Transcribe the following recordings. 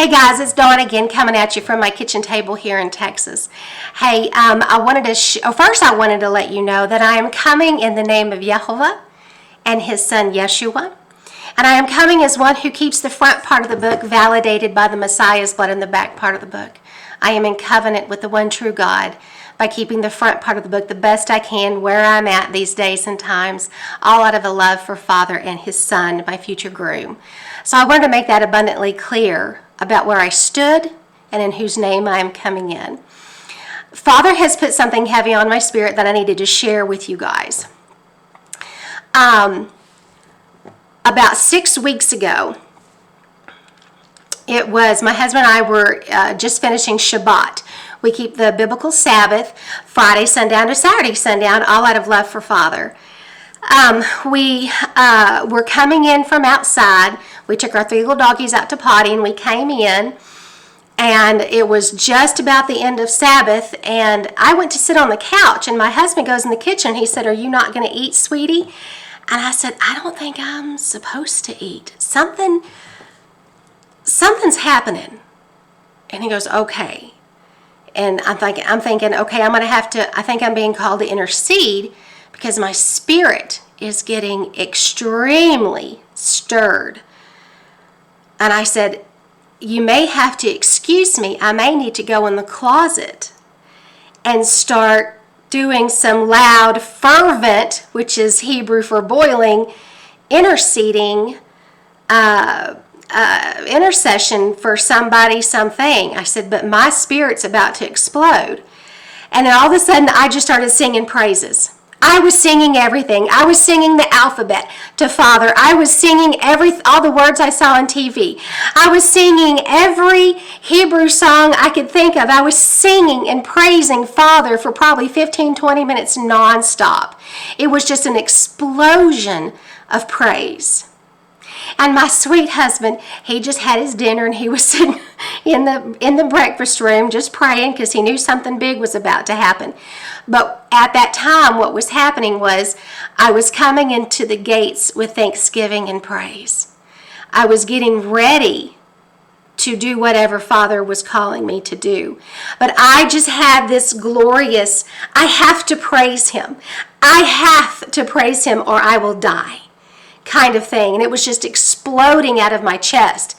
Hey guys, it's Dawn again coming at you from my kitchen table here in Texas. Hey, I wanted to let you know that I am coming in the name of Yehovah and His Son Yeshua. And I am coming as one who keeps the front part of the book validated by the Messiah's blood in the back part of the book. I am in covenant with the one true God by keeping the front part of the book the best I can where I'm at these days and times, all out of a love for Father and His Son, my future groom. So I wanted to make that abundantly clear about where I stood and in whose name I am coming in. Father has put something heavy on my spirit that I needed to share with you guys. About 6 weeks ago, it was my husband and I were just finishing Shabbat. We keep the biblical Sabbath, Friday sundown to Saturday sundown, all out of love for Father. We were coming in from outside. We took our 3 little doggies out to potty, and we came in, and it was just about the end of Sabbath, and I went to sit on the couch, and my husband goes in the kitchen. He said, "Are you not going to eat, sweetie?" And I said, "I don't think I'm supposed to eat. Something's happening." And he goes, "Okay." And I'm thinking, okay, I think I'm being called to intercede because my spirit is getting extremely stirred. And I said, "You may have to excuse me. I may need to go in the closet and start doing some loud, fervent," which is Hebrew for boiling, interceding, intercession for somebody, something. I said, "But my spirit's about to explode." And then all of a sudden, I just started singing praises. I was singing everything. I was singing the alphabet to Father. I was singing all the words I saw on TV. I was singing every Hebrew song I could think of. I was singing and praising Father for probably 15, 20 minutes nonstop. It was just an explosion of praise. And my sweet husband, he just had his dinner, and he was sitting in the breakfast room just praying because he knew something big was about to happen. But at that time, what was happening was I was coming into the gates with thanksgiving and praise. I was getting ready to do whatever Father was calling me to do. But I just had this glorious, I have to praise Him. I have to praise Him or I will die kind of thing. And it was just exploding out of my chest.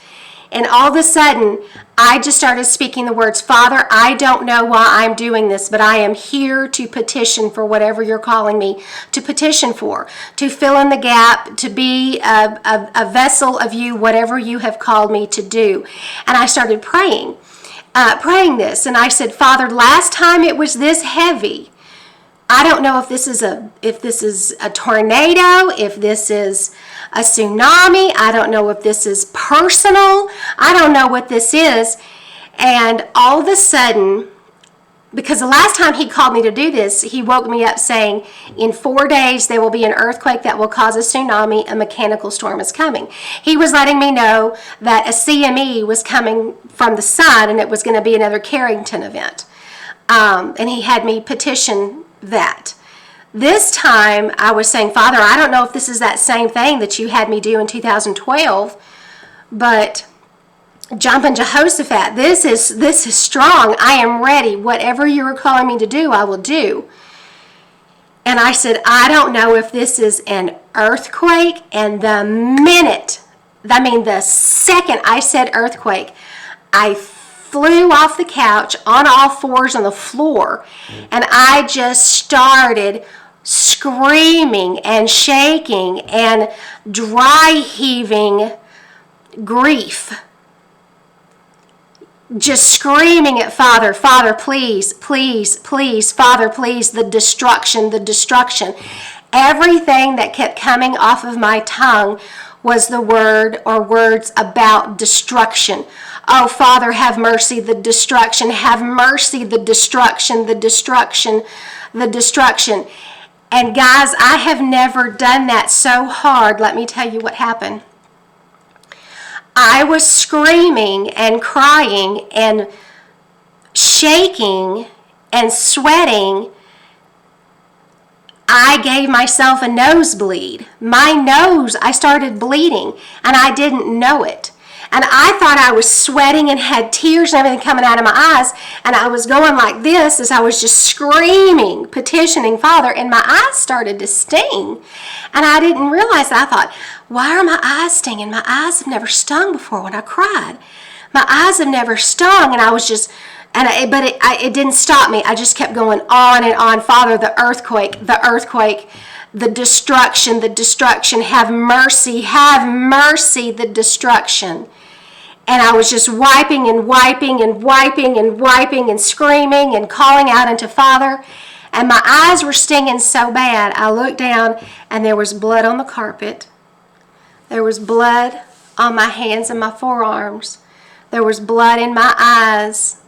And all of a sudden, I just started speaking the words, "Father, I don't know why I'm doing this, but I am here to petition for whatever you're calling me to petition for, to fill in the gap, to be a vessel of you, whatever you have called me to do." And I started praying this. And I said, "Father, last time it was this heavy. I don't know if this is a tornado, if this is a tsunami. I don't know if this is personal. I don't know what this is." And all of a sudden, because the last time he called me to do this, he woke me up saying, "In 4 days, there will be an earthquake that will cause a tsunami. A mechanical storm is coming." He was letting me know that a CME was coming from the sun, and it was going to be another Carrington event. And he had me petition that. This time I was saying, "Father, I don't know if this is that same thing that you had me do in 2012, but jumping Jehoshaphat, this is strong. I am ready. Whatever you are calling me to do, I will do." And I said, "I don't know if this is an earthquake." And the second I said earthquake, I flew off the couch on all fours on the floor, and I just started screaming and shaking and dry heaving grief, just screaming at Father, "Father, please, please, please, Father, please, the destruction, the destruction." Everything that kept coming off of my tongue was the word or words about destruction. "Oh, Father, have mercy, the destruction. Have mercy, the destruction, the destruction, the destruction." And guys, I have never done that so hard. Let me tell you what happened. I was screaming and crying and shaking and sweating. I gave myself a nosebleed. My nose, I started bleeding, and I didn't know it. And I thought I was sweating and had tears and everything coming out of my eyes. And I was going like this as I was just screaming, petitioning Father. And my eyes started to sting. And I didn't realize that. I thought, why are my eyes stinging? My eyes have never stung before when I cried. My eyes have never stung. And I was just, but it didn't stop me. I just kept going on and on. Father, the earthquake, the destruction, have mercy, the destruction. And I was just wiping and screaming and calling out unto Father. And my eyes were stinging so bad. I looked down and there was blood on the carpet. There was blood on my hands and my forearms. There was blood in my eyes.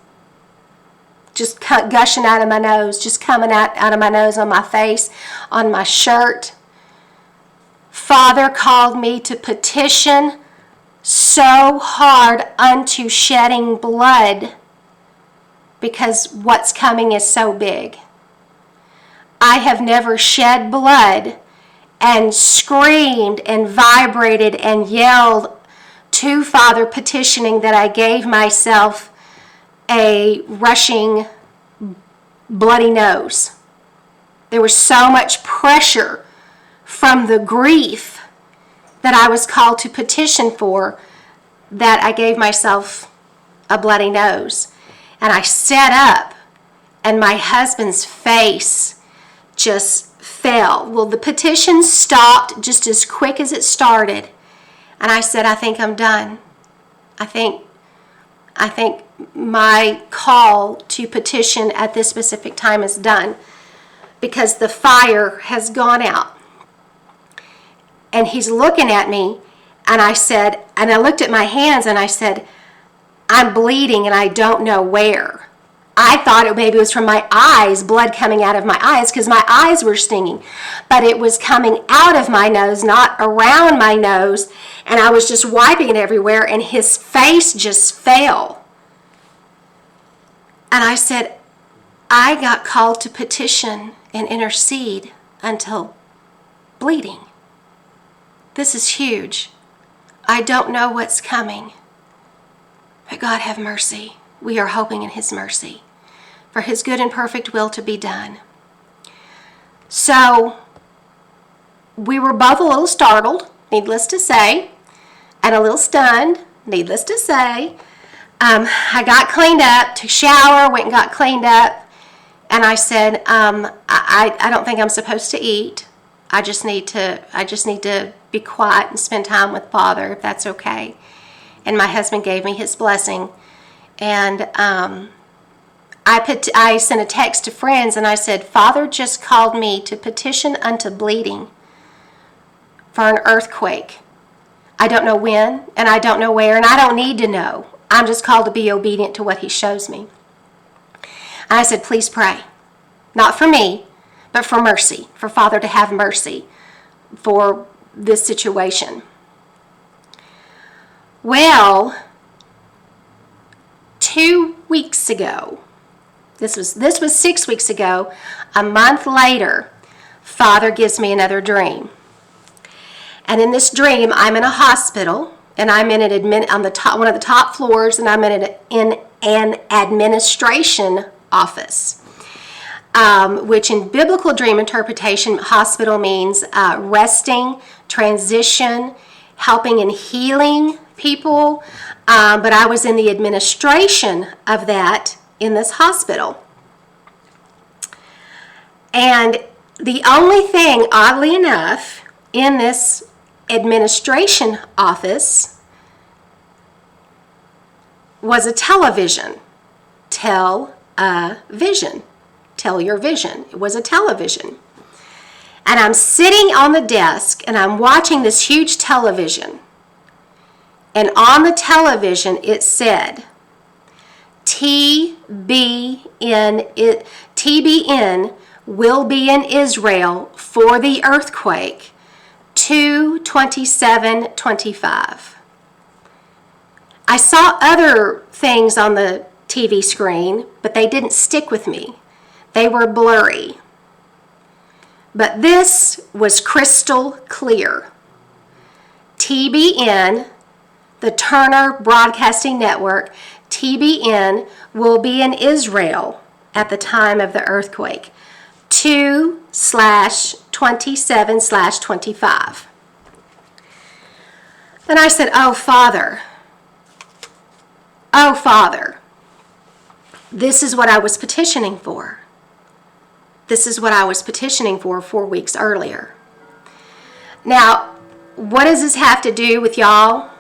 Just gushing out of my nose, just coming out of my nose, on my face, on my shirt. Father called me to petition so hard unto shedding blood because what's coming is so big. I have never shed blood and screamed and vibrated and yelled to Father, petitioning that I gave myself a rushing bloody nose. There was so much pressure from the grief that I was called to petition for that I gave myself a bloody nose. And I sat up and my husband's face just fell. Well, the petition stopped just as quick as it started. And I said, I think I'm done. I think my call to petition at this specific time is done because the fire has gone out. And he's looking at me, and I said, and I looked at my hands and I said, I'm bleeding and I don't know where. I thought maybe it was from my eyes, blood coming out of my eyes because my eyes were stinging. But it was coming out of my nose, not around my nose. And I was just wiping it everywhere, and his face just fell. And I said, I got called to petition and intercede until bleeding. This is huge. I don't know what's coming. But God have mercy. We are hoping in His mercy for His good and perfect will to be done. So we were both a little startled, needless to say, and a little stunned, needless to say. I got cleaned up, took a shower, went and got cleaned up, and I said, I don't think I'm supposed to eat. I just need to be quiet and spend time with Father, if that's okay. And my husband gave me his blessing. And I sent a text to friends and I said, Father just called me to petition unto bleeding for an earthquake. I don't know when and I don't know where and I don't need to know. I'm just called to be obedient to what He shows me. And I said, please pray. Not for me, but for mercy, for Father to have mercy for this situation. Well, 2 weeks ago, this was 6 weeks ago, a month later, Father gives me another dream. And in this dream, I'm in a hospital, and I'm in on the top, one of the top floors, and I'm in an administration office, which in biblical dream interpretation, hospital means resting, transition, helping and healing people. But I was in the administration of that in this hospital. And the only thing, oddly enough, in this administration office was a television. Television. Tell your vision. It was a television. And I'm sitting on the desk and I'm watching this huge television. And on the television it said, TBN will be in Israel for the earthquake 2/27/25. I saw other things on the TV screen, but they didn't stick with me. They were blurry. But this was crystal clear. TBN, the Turner Broadcasting Network, TBN, will be in Israel at the time of the earthquake. 2/27/25. Then I said, oh, Father, this is what I was petitioning for. This is what I was petitioning for 4 weeks earlier. Now, what does this have to do with y'all?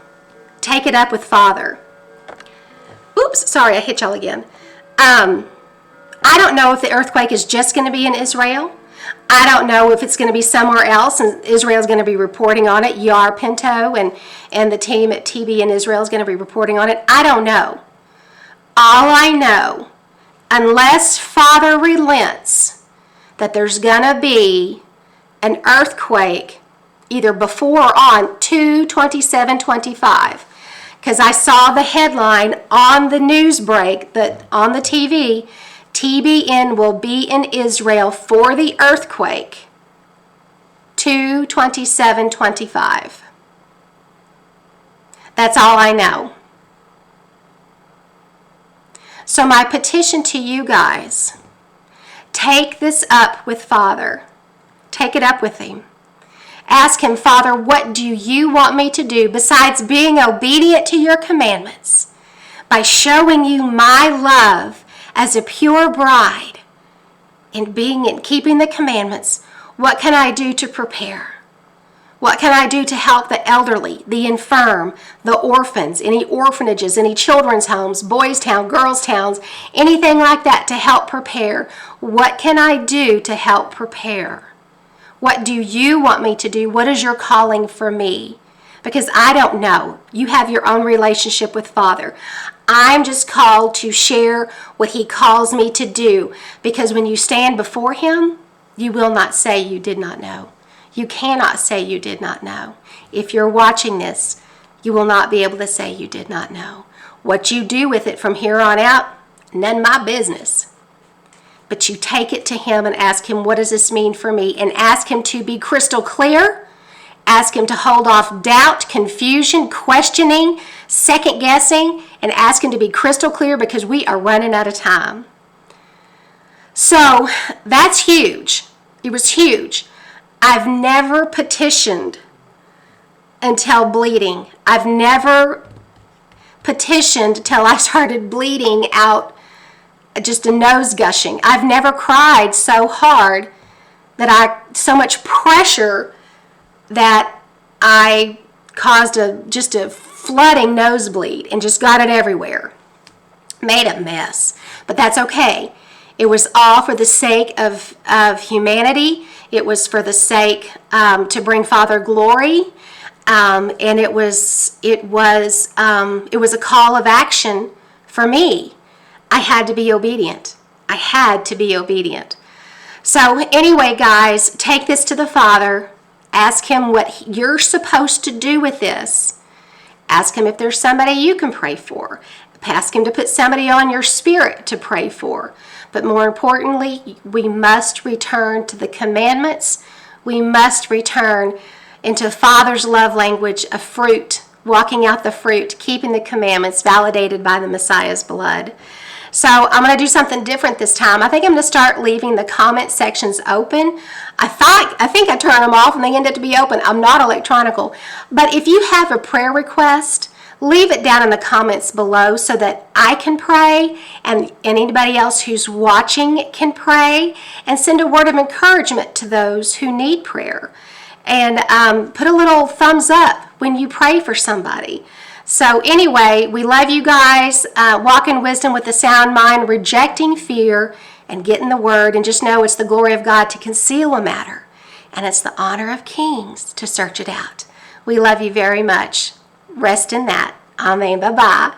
Take it up with Father. Oops, sorry, I hit y'all again. I don't know if the earthquake is just going to be in Israel. I don't know if it's going to be somewhere else, and Israel's going to be reporting on it. Yar Pinto and the team at TB in Israel is going to be reporting on it. I don't know. All I know, unless Father relents, that there's going to be an earthquake either before or on 2/27/25. Because I saw the headline on the news break that on the TV, TBN will be in Israel for the earthquake, 2/27/25. That's all I know. So my petition to you guys, take this up with Father. Take it up with him. Ask him, Father, what do you want me to do besides being obedient to your commandments? By showing you my love as a pure bride and keeping the commandments, what can I do to prepare? What can I do to help the elderly, the infirm, the orphans, any orphanages, any children's homes, boys' town, girls' towns, anything like that to help prepare? What can I do to help prepare? What do you want me to do? What is your calling for me? Because I don't know. You have your own relationship with Father. I'm just called to share what he calls me to do. Because when you stand before him, you will not say you did not know. You cannot say you did not know. If you're watching this, you will not be able to say you did not know. What you do with it from here on out, none of my business. But you take it to him and ask him, what does this mean for me? And ask him to be crystal clear. Ask him to hold off doubt, confusion, questioning, second guessing, and ask him to be crystal clear because we are running out of time. So that's huge. It was huge. I've never petitioned until bleeding. I've never petitioned until I started bleeding out, just a nose gushing. I've never cried so hard so much pressure that I caused just a flooding nosebleed and just got it everywhere. Made a mess, but that's okay. It was all for the sake of humanity. It was for the sake to bring Father glory, and it was a call of action for me. I had to be obedient. I had to be obedient. So anyway, guys, take this to the Father. Ask him what you're supposed to do with this. Ask him if there's somebody you can pray for. Ask him to put somebody on your spirit to pray for. But more importantly, we must return to the commandments. We must return into Father's love language of fruit, walking out the fruit, keeping the commandments validated by the Messiah's blood. So I'm going to do something different this time. I think I'm going to start leaving the comment sections open. I think I turned them off and they ended up to be open. I'm not electronical. But if you have a prayer request, leave it down in the comments below so that I can pray and anybody else who's watching can pray, and send a word of encouragement to those who need prayer. And put a little thumbs up when you pray for somebody. So anyway, we love you guys. Walk in wisdom with a sound mind, rejecting fear and getting the word. And just know it's the glory of God to conceal a matter, and it's the honor of kings to search it out. We love you very much. Rest in that. Amen. Bye-bye.